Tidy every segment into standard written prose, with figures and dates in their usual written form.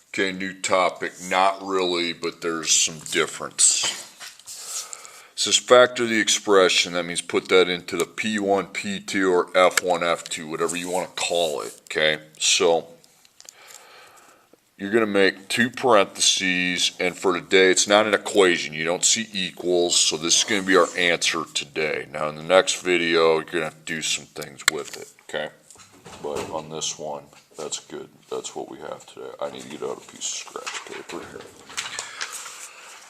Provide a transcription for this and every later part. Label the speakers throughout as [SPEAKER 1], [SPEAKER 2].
[SPEAKER 1] Okay, new topic. Not really, but there's some difference. It says factor the expression. That means put that into the P1, P2, or F1, F2, whatever you want to call it. Okay, so you're going to make two parentheses, and for today, it's not an equation. You don't see equals, so this is going to be our answer today. Now, in the next video, you're going to have to do some things with it. Okay, but on this one, that's good. That's what we have today. I need to get out a piece of scratch paper here.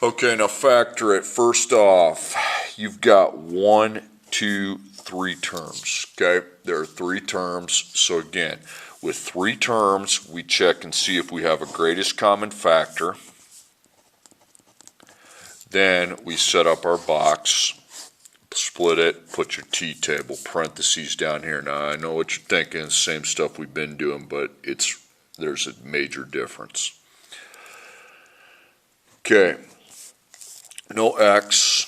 [SPEAKER 1] Okay, now factor it. First off, you've got 1, 2, 3 terms. Okay, there are 3 terms. So again, with 3 terms, we check and see if we have a greatest common factor. Then we set up our box, split it, put your t-table, parentheses down here. Now I know what you're thinking, same stuff we've been doing, but there's a major difference. Okay, no x,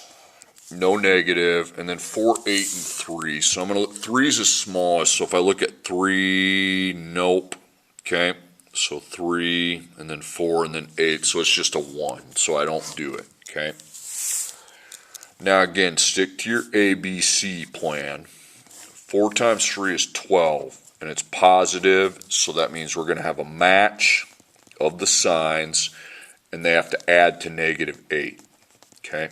[SPEAKER 1] no negative, and then 4, 8, and 3. So I'm going to look, 3 is the smallest, so if I look at 3, nope. Okay, so 3, and then 4, and then 8, so it's just a 1, so I don't do it. Okay. Now again, stick to your ABC plan. 4 times 3 is 12, and it's positive, so that means we're going to have a match of the signs, and they have to add to -8. Okay.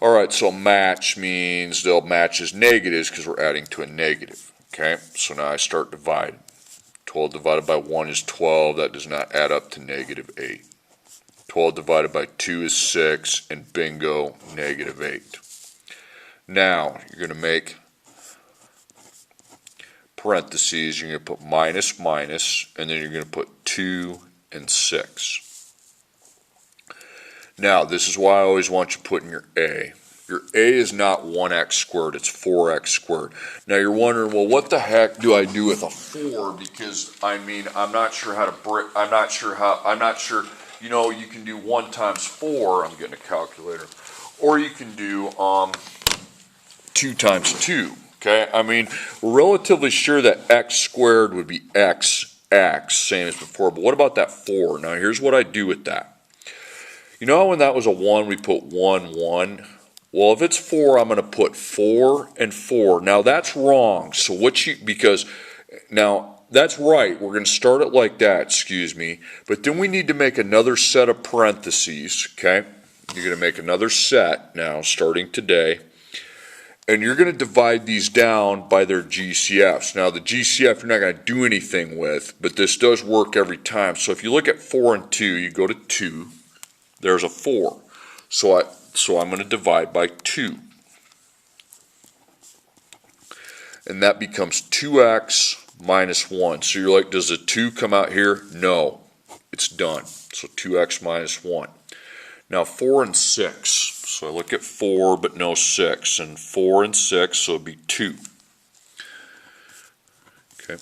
[SPEAKER 1] All right, so match means they'll match as negatives because we're adding to a negative. Okay, so now I start dividing. 12 divided by 1 is 12. That does not add up to -8. 12 divided by 2 is 6, and bingo, -8. Now, you're going to make parentheses. You're going to put minus, minus, and then you're going to put 2 and 6. Now, this is why I always want you to put in your A. Your A is not 1x squared, it's 4x squared. Now, you're wondering, well, what the heck do I do with a 4? Because, I mean, I'm not sure, you know, you can do 1 times 4, I'm getting a calculator, or you can do 2 times 2, okay? I mean, we're relatively sure that x squared would be x, same as before, but what about that 4? Now, here's what I do with that. You know when that was a 1, we put 1, 1? Well, if it's 4, I'm going to put 4 and 4. Now, that's wrong. So now, that's right. We're going to start it like that, excuse me. But then we need to make another set of parentheses, okay? You're going to make another set now, starting today. And you're going to divide these down by their GCFs. Now, the GCF you're not going to do anything with, but this does work every time. So if you look at 4 and 2, you go to 2. There's a 4. So I'm going to divide by 2. And that becomes 2x minus 1. So you're like, does the 2 come out here? No. It's done. So 2x minus 1. Now 4 and 6. So I look at 4 but no 6. And 4 and 6, so it'd be 2. Okay.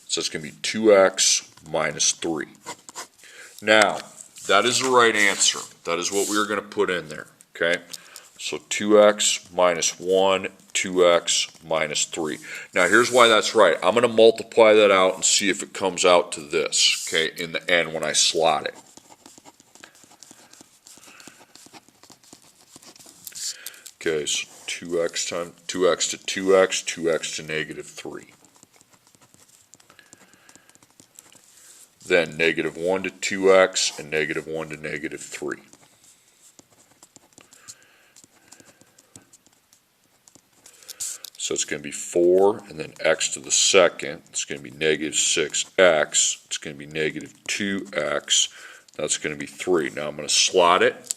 [SPEAKER 1] So it's going to be 2x minus 3. Now, that is the right answer. That is what we are going to put in there, okay? So 2x minus 1, 2x minus 3. Now, here's why that's right. I'm going to multiply that out and see if it comes out to this, okay, in the end when I slot it. Okay, so 2x times 2x to 2x, 2x to -3. Then -1 to 2x and -1 to -3. So it's going to be 4 and then x to the second. It's going to be -6x. It's going to be -2x. That's going to be 3. Now I'm going to slot it.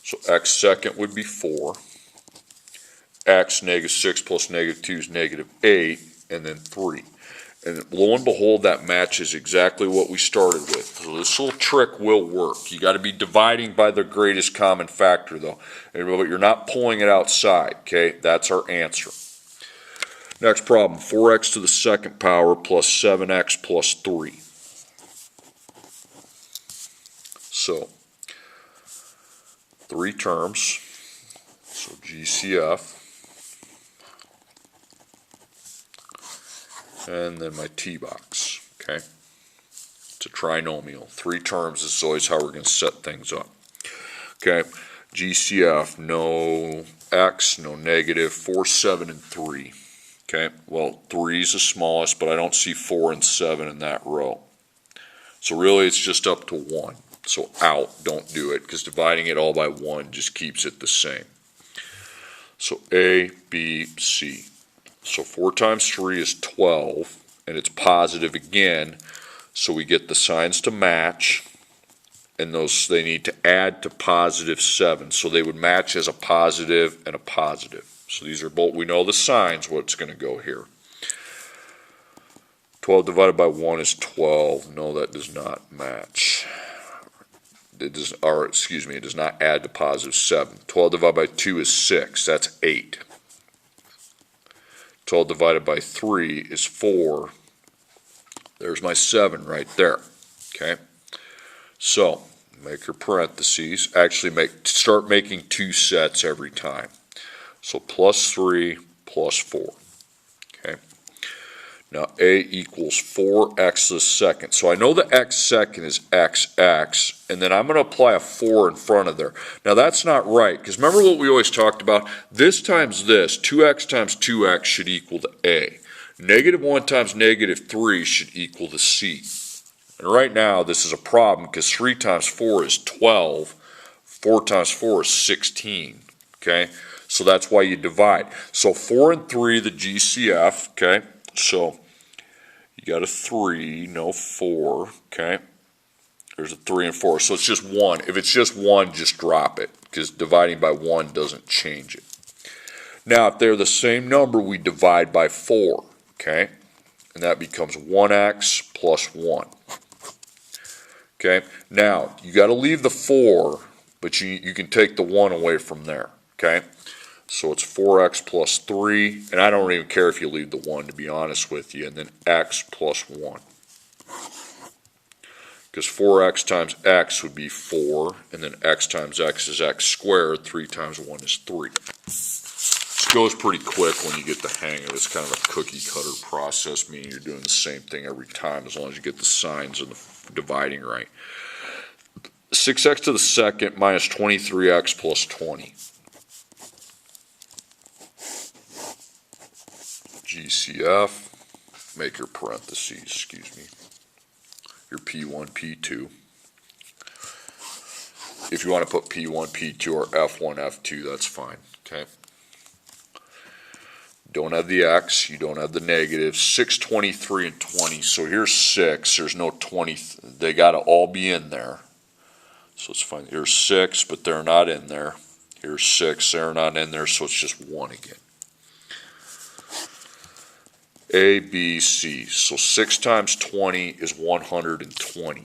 [SPEAKER 1] So x second would be 4. X -6 plus -2 is -8, and then 3. And lo and behold, that matches exactly what we started with. So this little trick will work. You got to be dividing by the greatest common factor, though. But you're not pulling it outside, okay? That's our answer. Next problem, 4x to the second power plus 7x plus 3. So, 3 terms. So GCF. and then my t box. Okay, it's a trinomial. 3 terms is always how we're going to set things up. Okay, GCF, no x, no negative, 4, 7, and 3. Okay, well, 3 is the smallest, but I don't see 4 and 7 in that row. So really it's just up to 1. So out, don't do it, because dividing it all by 1 just keeps it the same. So A, B, C. So 4 times 3 is 12, and it's positive again, so we get the signs to match, and those they need to add to positive 7. So they would match as a positive and a positive. So these are both, we know the signs, what's going to go here. 12 divided by 1 is 12. No, that does not match. It does, or excuse me, it does not add to positive 7. 12 divided by 2 is 6. That's 8. 12 divided by 3 is 4. There's my 7 right there. Okay. So make your parentheses. Actually, start making 2 sets every time. So plus 3 plus 4. Okay. Now A equals 4x to the second. So I know the x second is xx, and then I'm going to apply a 4 in front of there. Now that's not right, because remember what we always talked about? This times this, 2x times 2x should equal to A. Negative 1 times negative 3 should equal to C. And right now this is a problem, because 3 times 4 is 12, 4 times 4 is 16. Okay, so that's why you divide. So 4 and 3, the GCF, okay? So you got a 3, no 4, okay? There's a 3 and 4, so it's just 1. If it's just 1, just drop it, because dividing by 1 doesn't change it. Now, if they're the same number, we divide by 4, okay? And that becomes 1x plus 1. Okay? Now, you got to leave the 4, but you can take the 1 away from there, okay? So it's 4x plus 3, and I don't even care if you leave the 1, to be honest with you, and then x plus 1. Because 4x times x would be 4, and then x times x is x squared, 3 times 1 is 3. This goes pretty quick when you get the hang of it. It's kind of a cookie cutter process, meaning you're doing the same thing every time as long as you get the signs and the dividing right. 6x to the second minus 23x plus 20. GCF, make your parentheses, excuse me, your P1, P2. If you want to put P1, P2, or F1, F2, that's fine, okay? Don't have the X, you don't have the negative. 6, 23, and 20, so here's 6, there's no 20, they got to all be in there. So it's fine, here's 6, but they're not in there. Here's 6, they're not in there, so it's just 1 again. A, B, C. So 6 times 20 is 120.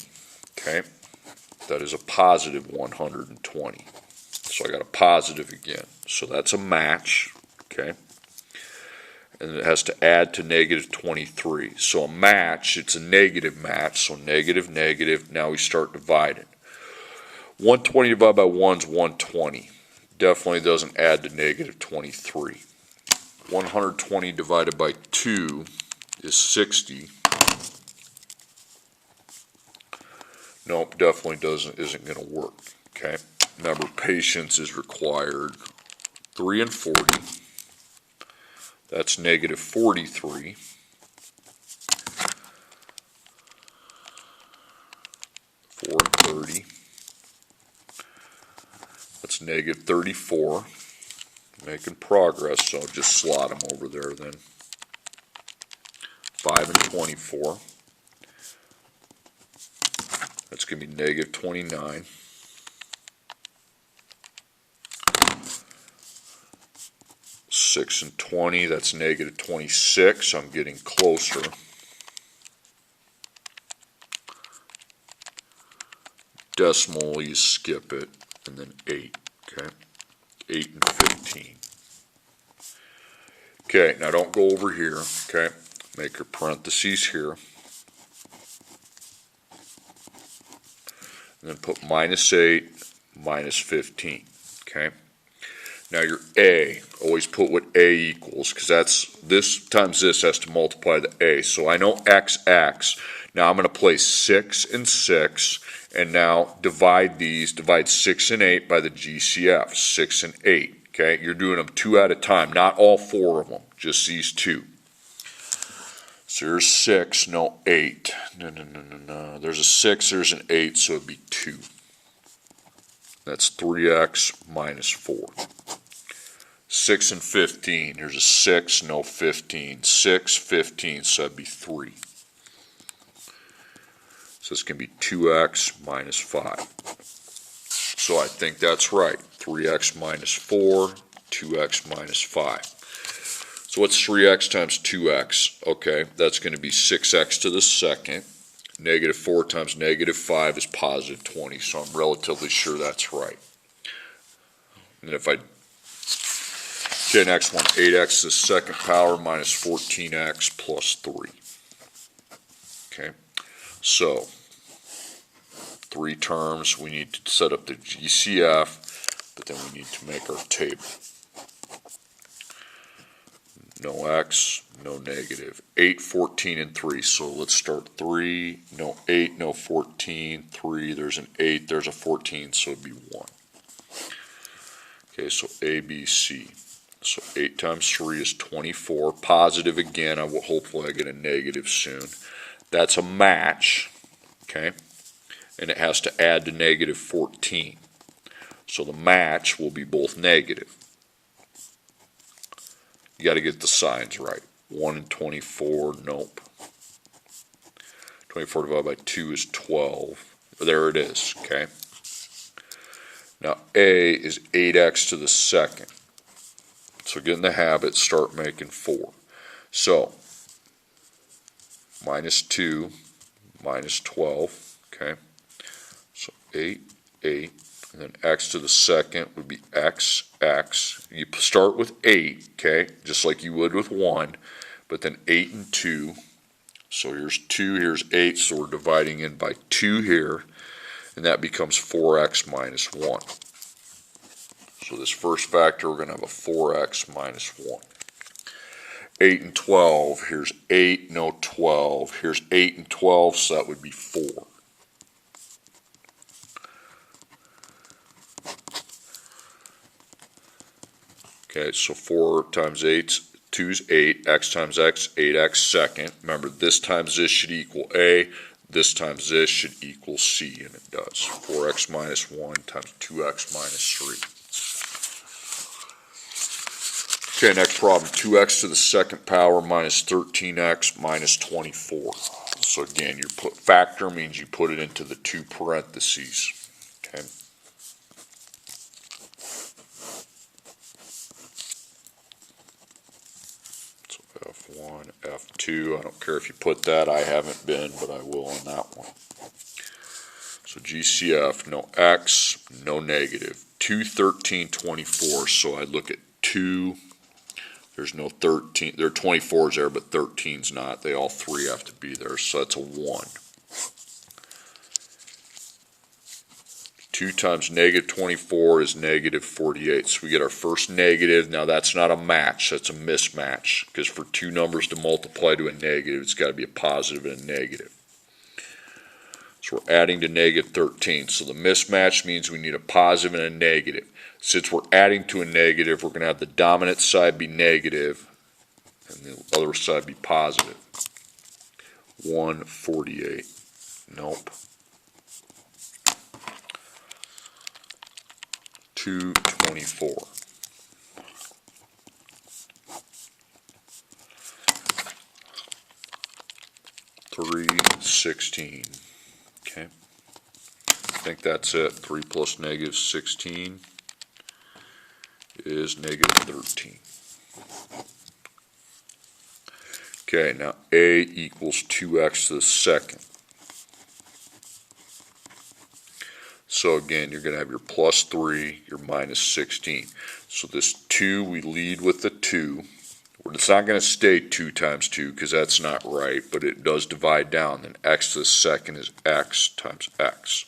[SPEAKER 1] Okay? That is a positive 120. So I got a positive again. So that's a match. Okay? And it has to add to negative 23. So a match, it's a negative match. So negative, negative. Now we start dividing. 120 divided by 1 is 120. Definitely doesn't add to negative 23. 120 divided by 2 is 60. Nope, definitely isn't going to work. Okay, remember, patience is required. 3 and 40. That's negative 43. 4 and 30. That's negative 34. Making progress, so I'll just slot them over there then. 5 and 24. That's going to be negative 29. 6 and 20, that's negative 26. I'm getting closer. Decimal, you skip it, and then 8. Okay. 8 and 15. Okay, now don't go over here, okay? Make your parentheses here. And then put minus 8, minus 15, okay? Now your a, always put what a equals, because that's this times this has to multiply the a. So I know x. Now I'm going to place 6 and 6, and now divide 6 and 8 by the GCF, 6 and 8. Okay, you're doing them 2 at a time, not all 4 of them, just these 2. So there's 6, no 8. No. There's a 6, there's an 8, so it'd be 2. That's 3x minus 4. 6 and 15. Here's a 6, no 15. 6, 15, so that'd be 3. So this can be 2x minus 5. So I think that's right. 3x minus 4, 2x minus 5. So what's 3x times 2x? Okay, that's going to be 6x to the second. Negative 4 times negative 5 is positive 20, so I'm relatively sure that's right. And if I, okay, next one, 8x to the second power minus 14x plus 3. Okay, so 3 terms, we need to set up the GCF, but then we need to make our table. No x, no negative. 8, 14, and 3. So let's start 3, no 8, no 14, 3, there's an 8, there's a 14, so it'd be 1. Okay, so A, B, C. So 8 times 3 is 24. Positive again, hopefully I get a negative soon. That's a match, okay? And it has to add to negative 14. So the match will be both negative. You got to get the signs right. 1 and 24, nope. 24 divided by 2 is 12. There it is, okay? Now A is 8x to the second. So get in the habit, start making 4. So, minus 2, minus 12, okay? So 8, and then x to the second would be x. You start with 8, okay, just like you would with 1, but then 8 and 2. So here's 2, here's 8, so we're dividing in by 2 here, and that becomes 4x minus 1. So this first factor, we're going to have a 4x minus 1. 8 and 12, here's 8, no 12. Here's 8 and 12, so that would be 4. Okay, so 4 times 8, 2 is 8, x times x, 8x second. Remember, this times this should equal A, this times this should equal C, and it does. 4x minus 1 times 2x minus 3. Okay, next problem, 2x to the second power minus 13x minus 24. So again, factor means you put it into the 2 parentheses. Okay. F1, F2, I don't care if you put that, I haven't been, but I will on that one. So GCF, no x, no negative. 2, 13, 24, so I look at 2, there's no 13, there are 24s there, but 13's not, they all 3 have to be there, so that's a 1. 2 times negative 24 is negative 48. So we get our first negative. Now that's not a match, that's a mismatch. Because for 2 numbers to multiply to a negative, it's got to be a positive and a negative. So we're adding to negative 13. So the mismatch means we need a positive and a negative. Since we're adding to a negative, we're going to have the dominant side be negative and the other side be positive. 148. Nope. 224. 316. Okay. I think that's it. 3 plus negative 16 is negative 13. Okay, now A equals 2x to the second. So again, you're going to have your plus 3, your minus 16. So this 2, we lead with the 2. It's not going to stay 2 times 2 because that's not right, but it does divide down. Then x to the second is x times x.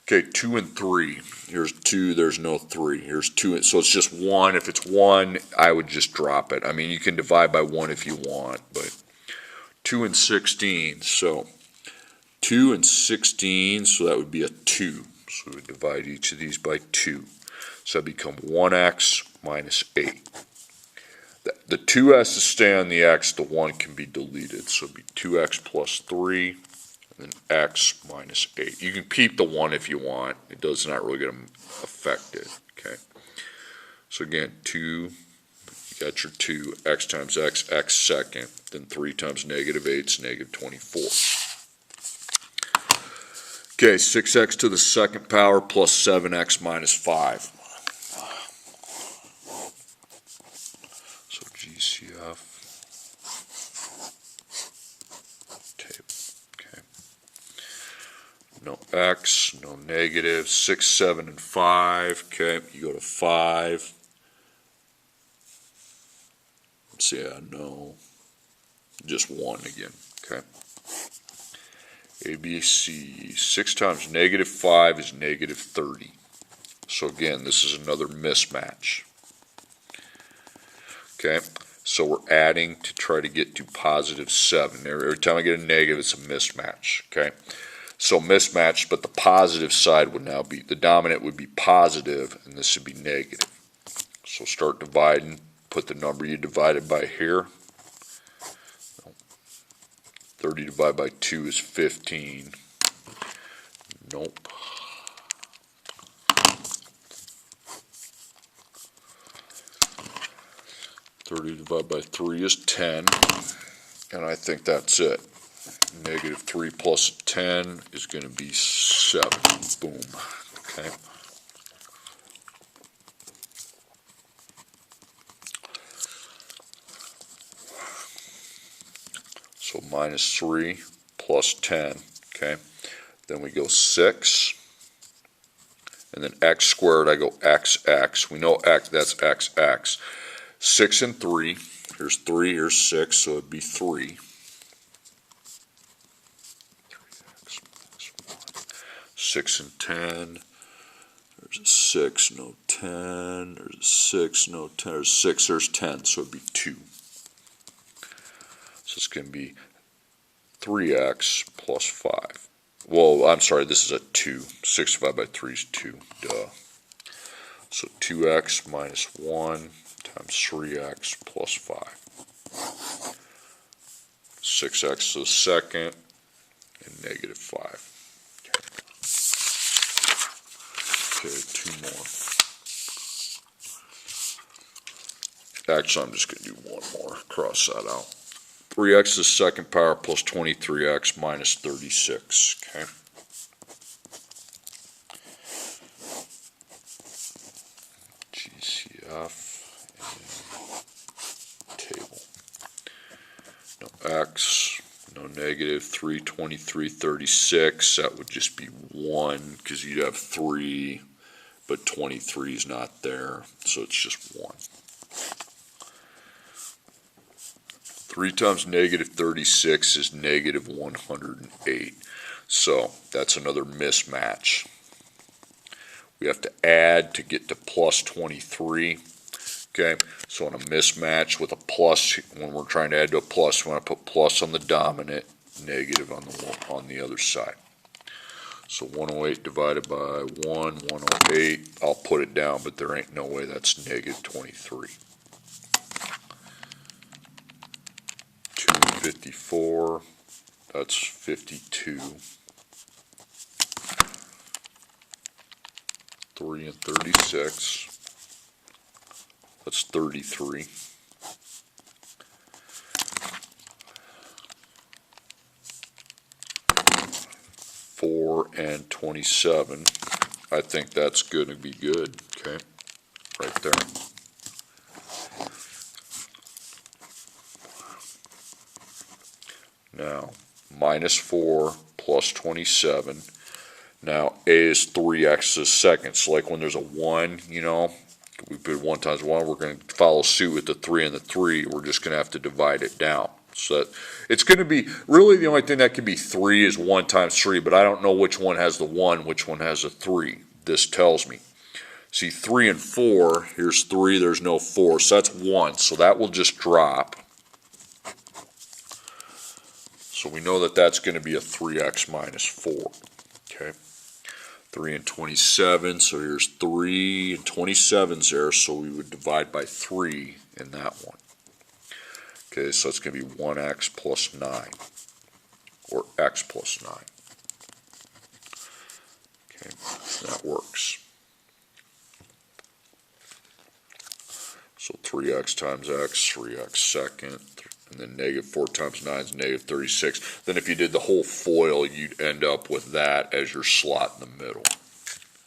[SPEAKER 1] Okay, 2 and 3. Here's 2, there's no 3. Here's 2, so it's just 1. If it's 1, I would just drop it. I mean, you can divide by 1 if you want, but 2 and 16, so 2 and 16, so that would be a 2. So we divide each of these by 2. So that become 1x minus 8. The 2 has to stay on the x, the 1 can be deleted. So it would be 2x plus 3. And then x minus 8. You can keep the 1 if you want. It does not really get affected. Okay. So again, 2, you got your 2, x times x, x second. Then 3 times negative 8 is negative 24. Okay, 6x to the second power plus 7x minus 5. So GCF. No x, no negative, 6, 7, and 5. Okay, you go to 5. Let's see, no. Just 1 again. Okay. ABC, 6 times negative 5 is negative 30. So again, this is another mismatch. Okay, so we're adding to try to get to positive 7. Every time I get a negative, it's a mismatch. Okay. So mismatched, but the positive side would now be, the dominant would be positive, and this would be negative. So start dividing, put the number you divided by here. 30 divided by 2 is 15. Nope. $30 divided by 3 is 10, and I think that's it. Negative 3 plus 10 is going to be 7. Boom. Okay. So minus 3 plus 10. Okay. Then we go 6. And then x squared, I go xx. We know x, that's xx. 6 and 3. Here's 3, here's 6, so it'd be 3. 6 and 10, there's a 6, no 10, there's a 6, no 10, there's 6, there's 10, so it'd be 2. So it's going to be 3x plus 5. Well, I'm sorry, this is a 2. 6 divided by 3 is 2, duh. So 2x minus 1 times 3x plus 5. 6x to the second and negative 5. Okay, 2 more. Actually, I'm just going to do 1 more. Cross that out. 3x to the second power plus 23x minus 36. Okay. GCF and table. No x. No negative, 3, 23, 36, that would just be 1, because you'd have 3, but 23 is not there, so it's just 1. 3 times negative 36 is negative 108, so that's another mismatch. We have to add to get to plus 23. Okay, so in a mismatch with a plus, when we're trying to add to a plus, we want to put plus on the dominant, negative on the other side. So 108 divided by 108, I'll put it down, but there ain't no way that's negative 23. 254, that's 52. 3 and 36. That's 33. 4 and 27. I think that's going to be good. Okay, right there. Now, minus 4 plus 27. Now, a is 3x to the second. So like when there's a 1, you know, we put 1 times 1, we're going to follow suit with the 3 and the 3. We're just going to have to divide it down. So that, it's going to be, really the only thing that can be 3 is 1 times 3, but I don't know which one has the 1, which one has a 3. This tells me. See, 3 and 4, here's 3, there's no 4, so that's 1, so that will just drop. So we know that that's going to be a 3x minus 4, okay? 3 and 27, so here's 3 and 27's there, so we would divide by 3 in that one. Okay, so it's going to be 1x plus 9, or x plus 9. Okay, that works. So 3x times x, 3x second, and then negative 4 times 9 is negative 36. Then if you did the whole FOIL, you'd end up with that as your slot in the middle.